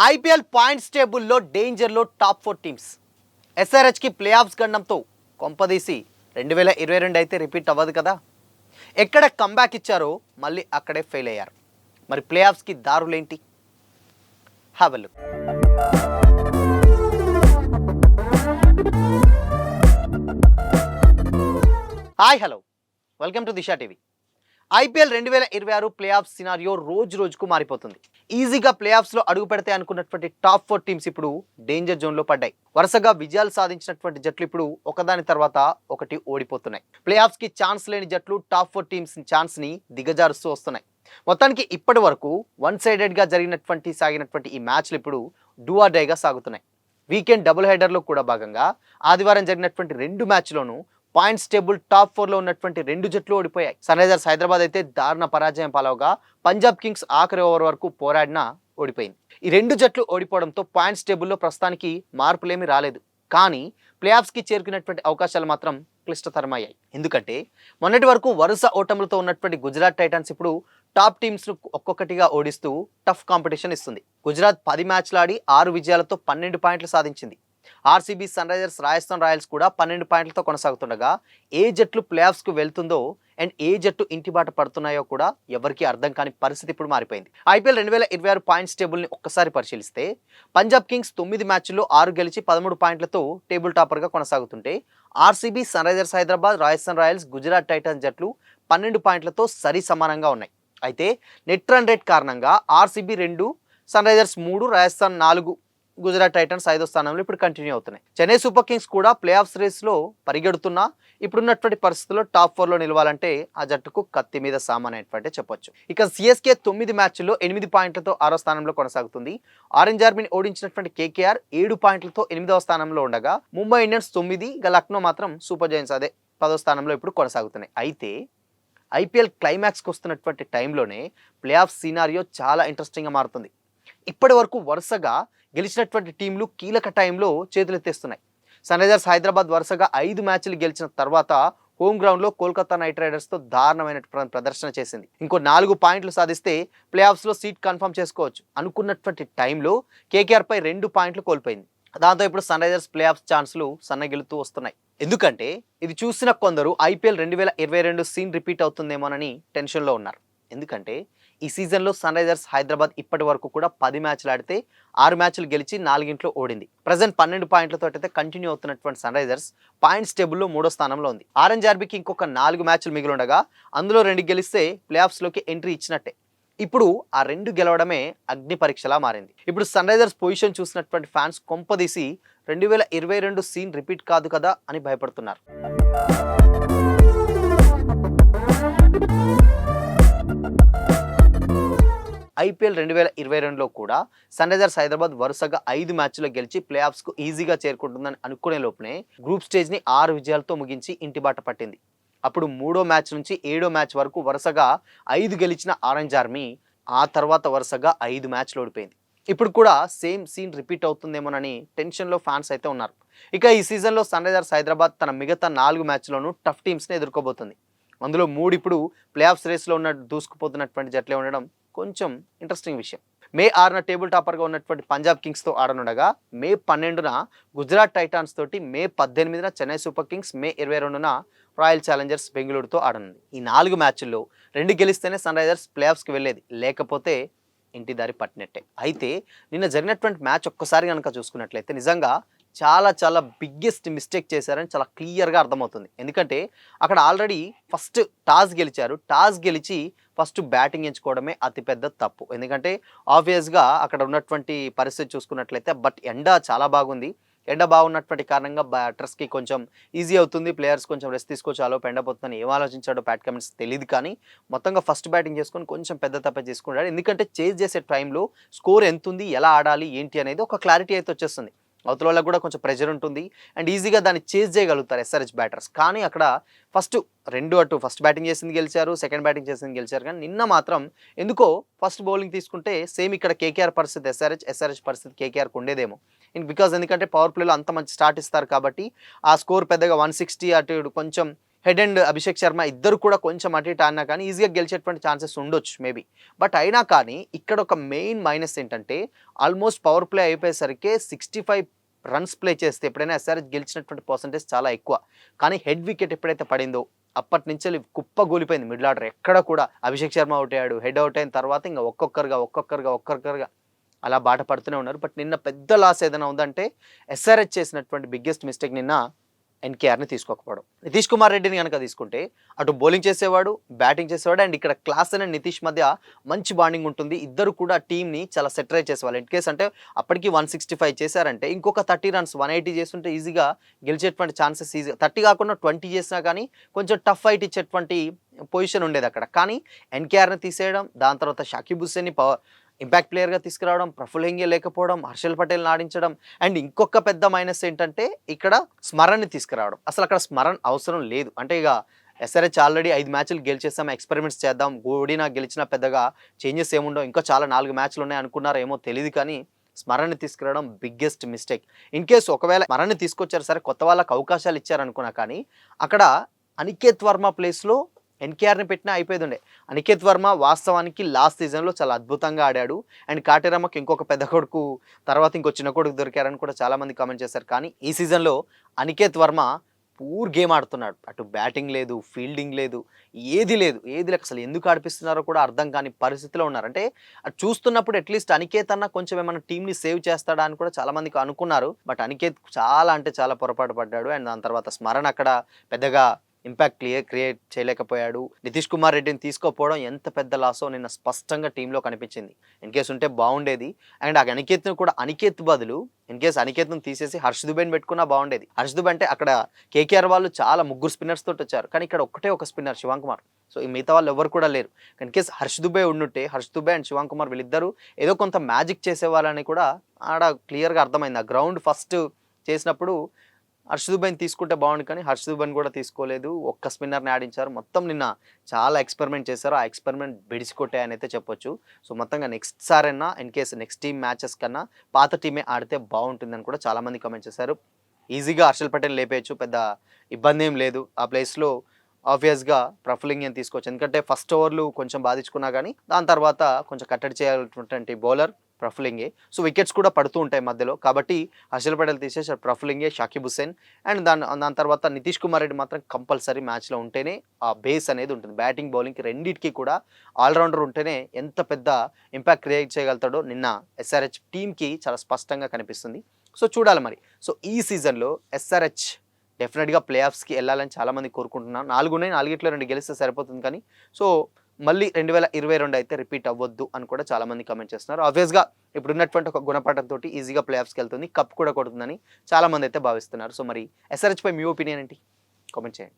IPL points టేబుల్లో డేంజర్లో top 4 teams. ఎస్ఆర్హెచ్కి play offs గండంతో కొంపదీసి 2022 అయితే రిపీట్ అవ్వదు కదా. ఎక్కడ కంబ్యాక్ ఇచ్చారో మళ్ళీ అక్కడే ఫెయిల్ అయ్యారు. మరి ప్లే ఆఫ్స్కి దారులేంటి? Have a look. Hi hello, welcome to Disha TV. IPL 2026 playoff scenario రోజు రోజుకు మారిపోతుంది. ఈజీగా ప్లే ఆఫ్స్లో అడుగు పెడితే అనుకున్నటువంటి టాప్ 4 టీమ్స్ ఇప్పుడు డేంజర్ జోన్లో పడ్డాయి. వరుసగా విజయాలు సాధించినటువంటి జట్లు ఇప్పుడు ఒకదాని తర్వాత ఒకటి ఓడిపోతున్నాయి. ప్లే ఆఫ్స్కి ఛాన్స్ లేని జట్లు టాప్ 4 టీమ్స్ ఛాన్స్ని దిగజారుస్తూ వస్తున్నాయి. మొత్తానికి ఇప్పటి వరకు వన్ సైడెడ్గా సాగినటువంటి ఈ మ్యాచ్లు ఇప్పుడు డూ ఆర్ డైగా సాగుతున్నాయి. వీకెండ్ డబుల్ హెడర్లో కూడా భాగంగా ఆదివారం జరిగినటువంటి 2 మ్యాచ్లోనూ పాయింట్స్ టేబుల్ టాప్ 4లో ఉన్నటువంటి 2 జట్లు ఓడిపోయాయి. సన్ రైజర్స్ హైదరాబాద్ అయితే దారుణ పరాజయం పాలవగా పంజాబ్ కింగ్స్ ఆఖరి ఓవర్ వరకు పోరాడినా ఓడిపోయింది. ఈ 2 జట్లు ఓడిపోవడంతో పాయింట్స్ టేబుల్లో ప్రస్తుతానికి మార్పులేమీ రాలేదు. కానీ ప్లే ఆఫ్స్కి చేరుకున్నటువంటి అవకాశాలు మాత్రం క్లిష్టతరమయ్యాయి. ఎందుకంటే మొన్నటి వరకు వరుస ఓటములతో ఉన్నటువంటి గుజరాత్ టైటన్స్ ఇప్పుడు టాప్ టీమ్స్ను ఒక్కొక్కటిగా ఓడిస్తూ టఫ్ కాంపిటీషన్ ఇస్తుంది. గుజరాత్ 10 మ్యాచ్లు ఆడి 6 విజయాలతో 12 పాయింట్లు సాధించింది. RCB, Sunrisers, Rajasthan Royals కూడా 12 పాయింట్లతో కొనసాగుతుండగా ఏ జట్లు ప్లే ఆఫ్స్కు వెళ్తుందో అండ్ ఏ జట్టు ఇంటిబాట పడుతున్నాయో కూడా ఎవరికీ అర్థం కాని పరిస్థితి ఇప్పుడు మారిపోయింది. ఐపీఎల్ 2026 పాయింట్స్ టేబుల్ని ఒక్కసారి పరిశీలిస్తే పంజాబ్ కింగ్స్ 9 మ్యాచ్ల్లో 6 గెలిచి 13 పాయింట్లతో టేబుల్ టాపర్గా కొనసాగుతుంటే RCB, Sunrisers Hyderabad, Rajasthan Royals, Gujarat Titans జట్లు 12 పాయింట్లతో సరి సమానంగా ఉన్నాయి. అయితే నెట్ రన్ రేట్ కారణంగా RCB 2, Sunrisers 3, Rajasthan 4, Gujarat Titans 5వ స్థానంలో ఇప్పుడు కంటిన్యూ అవుతున్నాయి. చెన్నై సూపర్ కింగ్స్ కూడా ప్లే ఆఫ్స్ రేస్లో పరిగెడుతున్నా ఇప్పుడున్నటువంటి పరిస్థితుల్లో టాప్ 4లో నిలవాలంటే ఆ జట్టుకు కత్తి మీద సామానైనటువంటి చెప్పొచ్చు. ఇక సిఎస్కే 9 మ్యాచ్ల్లో 8 పాయింట్లతో 6వ స్థానంలో కొనసాగుతుంది. ఆరెంజ్ ఆర్మీని ఓడించినటువంటి కేకేఆర్ 7 పాయింట్లతో 8వ స్థానంలో ఉండగా ముంబై ఇండియన్స్ 9, ఇక లక్నో మాత్రం సూపర్ జైంట్స్ 10వ స్థానంలో ఇప్పుడు కొనసాగుతున్నాయి. అయితే ఐపీఎల్ క్లైమాక్స్కి వస్తున్నటువంటి టైంలోనే ప్లే ఆఫ్ సినారియో చాలా ఇంట్రెస్టింగ్గా మారుతుంది. ఇప్పటి వరకు వరుసగా గెలిచినటువంటి టీంలు కీలక టైంలో చేతులెత్తేస్తున్నాయి. సన్ రైజర్స్ హైదరాబాద్ వరుసగా 5 మ్యాచ్లు గెలిచిన తర్వాత హోమ్ గ్రౌండ్లో కోల్కతా నైట్ రైడర్స్తో దారుణమైన ప్రదర్శన చేసింది. ఇంకో 4 పాయింట్లు సాధిస్తే ప్లే ఆఫ్స్లో సీట్ కన్ఫర్మ్ చేసుకోవచ్చు అనుకున్నటువంటి టైంలో కేకేఆర్పై 2 పాయింట్లు కోల్పోయింది. దాంతో ఇప్పుడు సన్ రైజర్స్ ప్లే ఆఫ్స్ ఛాన్స్లు సన్నగిలుతూ వస్తున్నాయి. ఎందుకంటే ఇది చూసిన కొందరు ఐపీఎల్ 2022 సీన్ రిపీట్ అవుతుందేమోనని టెన్షన్లో ఉన్నారు. ఎందుకంటే ఈ సీజన్లో సన్ రైజర్స్ హైదరాబాద్ ఇప్పటి వరకు కూడా 10 మ్యాచ్లు ఆడితే 6 మ్యాచ్లు గెలిచి 4 ఓడింది. ప్రజెంట్ 12 పాయింట్లతో అయితే కంటిన్యూ అవుతున్నటువంటి సన్ రైజర్స్ పాయింట్స్ టేబుల్లో 3వ స్థానంలో ఉంది. ఆరెంజ్ ఆర్బీకి ఇంకొక 4 మ్యాచ్లు మిగిలి ఉండగా అందులో 2 గెలిస్తే ప్లే ఆఫ్స్లోకి ఎంట్రీ ఇచ్చినట్టే. ఇప్పుడు ఆ 2 గెలవడమే అగ్ని పరీక్షలా మారింది. ఇప్పుడు సన్ రైజర్స్ పొజిషన్ చూసినటువంటి ఫ్యాన్స్ కొంపదీసి 2022 సీన్ రిపీట్ కాదు కదా అని భయపడుతున్నారు. ఐపీఎల్ 2022లో కూడా సన్ రైజర్స్ హైదరాబాద్ వరుసగా 5 మ్యాచ్ల్లో గెలిచి ప్లే ఆఫ్స్కు ఈజీగా చేరుకుంటుందని అనుకునే లోపునే గ్రూప్ స్టేజ్ని 6 విజయాలతో ముగించి ఇంటిబాట పట్టింది. అప్పుడు 3వ మ్యాచ్ నుంచి 7వ మ్యాచ్ వరకు వరుసగా 5 గెలిచిన ఆరెంజ్ ఆర్మీ ఆ తర్వాత వరుసగా 5 మ్యాచ్లు ఓడిపోయింది. ఇప్పుడు కూడా సేమ్ సీన్ రిపీట్ అవుతుందేమోనని టెన్షన్లో ఫ్యాన్స్ అయితే ఉన్నారు. ఇక ఈ సీజన్లో సన్ రైజర్స్ హైదరాబాద్ తన మిగతా 4 మ్యాచ్ల్లోనూ టఫ్ టీమ్స్ని ఎదుర్కోబోతుంది. అందులో 3 ఇప్పుడు ప్లే ఆఫ్స్ రేస్లో దూసుకుపోతున్నటువంటి జట్లే ఉండడం కొంచెం ఇంట్రెస్టింగ్ విషయం. మే 6న టేబుల్ టాపర్గా ఉన్నటువంటి పంజాబ్ కింగ్స్తో ఆడనుండగా మే 12న గుజరాత్ టైటాన్స్ తోటి, మే 18న చెన్నై సూపర్ కింగ్స్, మే 22న రాయల్ ఛాలెంజర్స్ బెంగళూరుతో ఆడనుంది. ఈ 4 మ్యాచ్ల్లో 2 గెలిస్తేనే సన్ రైజర్స్ ప్లే ఆఫ్స్కి వెళ్ళేది, లేకపోతే ఇంటి దారి పట్టినట్టే. అయితే నిన్న జరిగినటువంటి మ్యాచ్ ఒక్కసారి కనుక చూసుకున్నట్లయితే నిజంగా చాలా బిగ్గెస్ట్ మిస్టేక్ చేశారని చాలా క్లియర్గా అర్థమవుతుంది. ఎందుకంటే అక్కడ ఆల్రెడీ ఫస్ట్ టాస్ గెలిచారు. టాస్ గెలిచి ఫస్ట్ బ్యాటింగ్ ఎంచుకోవడమే అతిపెద్ద తప్పు. ఎందుకంటే ఆబ్వియస్గా అక్కడ ఉన్నటువంటి పరిస్థితి చూసుకున్నట్లయితే ఎండ చాలా బాగుంది. ఎండ బాగున్నటువంటి కారణంగా బ్యాటర్స్కి కొంచెం ఈజీ అవుతుంది, ప్లేయర్స్ కొంచెం రెస్ట్ తీసుకోవచ్చు, ఆలోపు ఎండపోతుందని ఏం ఆలోచించాడో ప్యాట్ కమిన్స్ తెలియదు. కానీ మొత్తంగా ఫస్ట్ బ్యాటింగ్ చేసుకొని కొంచెం పెద్ద తప్పే చేసుకున్నాడు. ఎందుకంటే చేజ్ చేసే టైంలో స్కోర్ ఎంత ఉంది, ఎలా ఆడాలి, ఏంటి అనేది ఒక క్లారిటీ అయితే వచ్చేస్తుంది. అవతల వాళ్ళకు కూడా కొంచెం ప్రెషర్ ఉంటుంది అండ్ ఈజీగా దాన్ని చేజ్ చేయగలుగుతారు ఎస్ఆర్హెచ్ బ్యాటర్స్. కానీ అక్కడ ఫస్ట్ బ్యాటింగ్ చేసింది గెలిచారు, సెకండ్ బ్యాటింగ్ చేసింది గెలిచారు. కానీ నిన్న మాత్రం ఎందుకో ఫస్ట్ బౌలింగ్ తీసుకుంటే సేమ్ ఇక్కడ కేకేఆర్ పరిస్థితి ఎస్ఆర్హెచ్ పరిస్థితి కేకేఆర్కి ఉండేదేమో. ఎందుకంటే పవర్ ప్లేలో అంత మంచి స్టార్ట్ ఇస్తారు కాబట్టి ఆ స్కోర్ పెద్దగా 160 అటు కొంచెం హెడ్ అండ్ అభిషేక్ శర్మ ఇద్దరు కూడా కొంచెం అటు ఇటు ఆడినా కానీ ఈజీగా గెలిచేటువంటి ఛాన్సెస్ ఉండొచ్చు మేబీ. బట్ అయినా కానీ ఇక్కడ ఒక మెయిన్ మైనస్ ఏంటంటే ఆల్మోస్ట్ పవర్ ప్లే అయిపోయేసరికి 65 రన్స్ ప్లే చేస్తే ఎప్పుడైనా ఎస్ఆర్హెచ్ గెలిచినటువంటి పర్సంటేజ్ చాలా ఎక్కువ. కానీ హెడ్ వికెట్ ఎప్పుడైతే పడిందో అప్పటి నుంచి కుప్పగూలిపోయింది మిడిల్ ఆర్డర్. ఎక్కడ కూడా అభిషేక్ శర్మ అవుట్ అయ్యాడు. హెడ్ అవుట్ అయిన తర్వాత ఇంకా ఒక్కొక్కరుగా అలా బాట పడుతూనే ఉన్నారు. బట్ నిన్న పెద్ద లాస్ ఏదైనా ఉందంటే ఎస్ఆర్హెచ్ చేసినటువంటి బిగ్గెస్ట్ మిస్టేక్ నిన్న ఎన్కేఆర్ని తీసుకోకపోవడం. నితీష్ కుమార్ రెడ్డిని కనుక తీసుకుంటే అటు బౌలింగ్ చేసేవాడు, బ్యాటింగ్ చేసేవాడు. అండ్ ఇక్కడ క్లాస్ అండ్ నితీష్ మధ్య మంచి బాండింగ్ ఉంటుంది. ఇద్దరు కూడా టీంని చాలా సెటరైజ్ చేసేవాళ్ళు. ఇన్ కేస్ అంటే అప్పటికి 165 చేశారంటే ఇంకొక 30 రన్స్ 180 చేస్తుంటే ఈజీగా గెలిచేటువంటి ఛాన్సెస్ ఈజీ. 30 కాకుండా 20 చేసినా కానీ కొంచెం టఫ్ ఫైట్ ఇచ్చేటువంటి పొజిషన్ ఉండేది అక్కడ. కానీ ఎన్కేఆర్ని తీసేయడం, దాని తర్వాత షాకిబ్ హుస్సేన్ని ఇంపాక్ట్ ప్లేయర్గా తీసుకురావడం, ప్రఫుల్ హెంగే లేకపోవడం, హర్షల్ పటేల్ ఆడించడం. అండ్ ఇంకొక పెద్ద మైనస్ ఏంటంటే ఇక్కడ స్మరణ్ని తీసుకురావడం. అసలు అక్కడ స్మరణ్ అవసరం లేదు. అంటే ఇక ఎస్ఆర్హెచ్ ఆల్రెడీ 5 మ్యాచ్లు గెలిచేస్తాం, ఎక్స్పెరిమెంట్స్ చేద్దాం, ఓడినా గెలిచినా పెద్దగా చేంజెస్ ఏముండవు, ఇంకా చాలా 4 మ్యాచ్లు ఉన్నాయి అనుకున్నారో ఏమో తెలియదు. కానీ స్మరణ్ని తీసుకురావడం బిగ్గెస్ట్ మిస్టేక్. ఇన్ కేసు ఒకవేళ స్మరణ్ని తీసుకొచ్చారు సరే, కొత్త వాళ్ళకి అవకాశాలు ఇచ్చారనుకున్నా కానీ అక్కడ అనికేత్ వర్మ ప్లేస్లో ఎన్కేఆర్ని పెట్టినా అయిపోయేది ఉండే. అనికేత్ వర్మ వాస్తవానికి లాస్ట్ సీజన్లో చాలా అద్భుతంగా ఆడాడు. అండ్ కాటేరమ్మకి ఇంకొక పెద్ద కొడుకు తర్వాత ఇంకో చిన్న కొడుకు దొరికారని కూడా చాలామంది కామెంట్ చేశారు. కానీ ఈ సీజన్లో అనికేత్ వర్మ పూర్ గేమ్ ఆడుతున్నాడు. అటు బ్యాటింగ్ లేదు, ఫీల్డింగ్ లేదు, ఏది లేదు. అసలు ఎందుకు ఆడిపిస్తున్నారో కూడా అర్థం కాని పరిస్థితిలో ఉన్నారు. అంటే అది చూస్తున్నప్పుడు అట్లీస్ట్ అనికేత్ అన్న కొంచెం ఏమైనా టీంని సేవ్ చేస్తాడా అని కూడా చాలామందికి అనుకున్నారు. బట్ అనికేత్ చాలా అంటే చాలా పొరపాటు పడ్డాడు. అండ్ దాని తర్వాత స్మరణ్ అక్కడ పెద్దగా ఇంపాక్ట్ క్రియేట్ చేయలేకపోయాడు. నితీష్ కుమార్ రెడ్డిని తీసుకోకపోవడం ఎంత పెద్ద లాసో నిన్న స్పష్టంగా టీంలో కనిపించింది. ఇన్ కేసు ఉంటే బాగుండేది. అండ్ ఆ అనికేత్ బదులు ఇన్ కేసు అనికేత్ను తీసేసి హర్ష్ దుబేని పెట్టుకున్నా బాగుండేది. హర్ష్ దుబే అంటే అక్కడ కేకేఆర్ వాళ్ళు చాలా 3 స్పిన్నర్స్ తోటి వచ్చారు. కానీ ఇక్కడ ఒక స్పిన్నర్ శివాంగ్ కుమార్. సో ఈ మిగతా వాళ్ళు ఎవరు కూడా లేరు. ఇన్ కేసు హర్ష్ దుబే ఉండుంటే హర్ష్ దుబే అండ్ శివాంగ్ కుమార్ వీళ్ళిద్దరూ ఏదో కొంత మ్యాజిక్ చేసేవాళ్ళని కూడా ఆడ క్లియర్గా అర్థమైంది. ఆ గ్రౌండ్ ఫస్ట్ చేసినప్పుడు హర్ష్ దుబేని తీసుకుంటే బాగుండు, కానీ హర్ష్ దుబేని కూడా తీసుకోలేదు. ఒక్క స్పిన్నర్ని ఆడించారు. మొత్తం నిన్న చాలా ఎక్స్పెరిమెంట్ చేశారు. ఆ ఎక్స్పెరిమెంట్ బెడిసికొట్టే అని అయితే చెప్పొచ్చు. సో మొత్తంగా నెక్స్ట్ సారైనా in case next team matches కన్నా పాత టీమే ఆడితే బాగుంటుందని కూడా చాలామంది కామెంట్ చేశారు. ఈజీగా హర్షల్ పటేల్ లేపేయచ్చు, పెద్ద ఇబ్బంది ఏం లేదు. ఆ ప్లేస్లో ఆబ్వియస్గా ప్రఫుల్ హెంగేని తీసుకోవచ్చు. ఎందుకంటే ఫస్ట్ ఓవర్లు కొంచెం బాధించుకున్నా కానీ దాని తర్వాత కొంచెం కట్టడి చేయాల్సినటువంటి బౌలర్ ప్రఫుల్ హెంగే. సో వికెట్స్ కూడా పడుతూ ఉంటాయి మధ్యలో. కాబట్టి హర్షల్ పటేల్ తీసేసి ప్రఫుల్ హెంగే, షాకిబ్ హుస్సేన్ అండ్ దాని తర్వాత నితీష్ కుమార్ రెడ్డి మాత్రం కంపల్సరీ మ్యాచ్లో ఉంటేనే ఆ బేస్ అనేది ఉంటుంది. బ్యాటింగ్ బౌలింగ్కి రెండింటికి కూడా ఆల్రౌండర్ ఉంటేనే ఎంత పెద్ద ఇంపాక్ట్ క్రియేట్ చేయగలుగుతాడో నిన్న ఎస్ఆర్హెచ్ టీంకి చాలా స్పష్టంగా కనిపిస్తుంది. సో చూడాలి మరి. సో ఈ సీజన్లో ఎస్ఆర్హెచ్ డెఫినెట్గా ప్లే ఆఫ్స్కి వెళ్ళాలని చాలామంది కోరుకుంటున్నారు. 4 ఉన్నాయి, 4 2 గెలిస్తే సరిపోతుంది. కానీ సో మళ్ళీ 2022 అయితే రిపీట్ అవ్వద్దు అని కూడా చాలామంది కామెంట్ చేస్తున్నారు. ఆబ్వియస్గా ఇప్పుడున్నటువంటి ఒక గుణపాఠంతో ఈజీగా ప్లే ఆఫ్స్కి వెళ్తుంది, కప్ కూడా కొడుతుందని చాలామంది అయితే భావిస్తున్నారు. సో మరి ఎస్ఆర్హెచ్పై మీ ఒపీనియన్ ఏంటి? కామెంట్ చేయండి.